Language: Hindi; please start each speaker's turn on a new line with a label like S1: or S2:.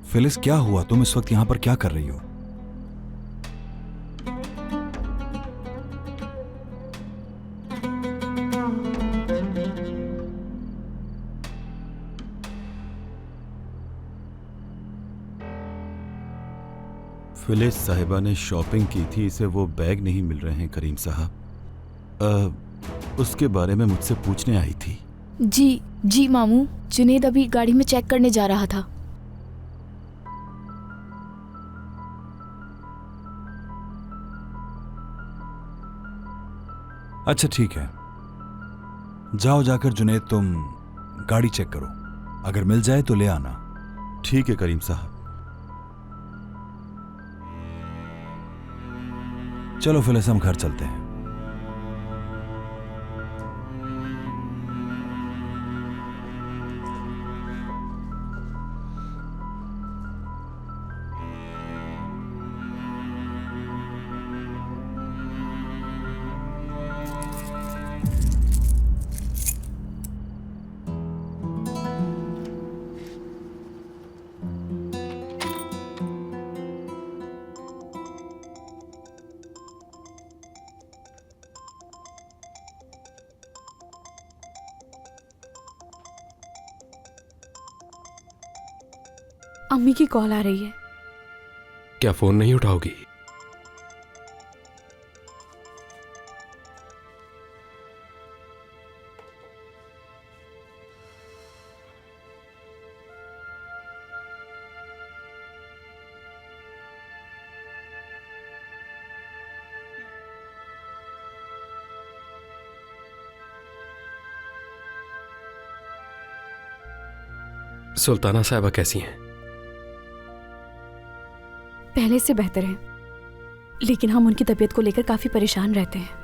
S1: फिलिस, क्या हुआ? तुम इस वक्त यहां पर क्या कर रही हो?
S2: फिलिस साहिबा ने शॉपिंग की थी, इसे वो बैग नहीं मिल रहे हैं करीम साहब। उसके बारे में मुझसे पूछने आई थी।
S3: जी जी मामू, जुनेद अभी गाड़ी में चेक करने जा रहा था।
S1: अच्छा ठीक है, जाओ, जाकर जुनेद तुम गाड़ी चेक करो, अगर मिल जाए तो ले आना।
S2: ठीक है करीम साहब।
S1: चलो फिलिस, हम घर चलते हैं।
S3: अम्मी की कॉल आ रही है।
S4: क्या फोन नहीं उठाओगी? सुल्ताना साहिबा कैसी हैं?
S3: पहले से बेहतर है, लेकिन हम उनकी तबीयत को लेकर काफी परेशान रहते हैं।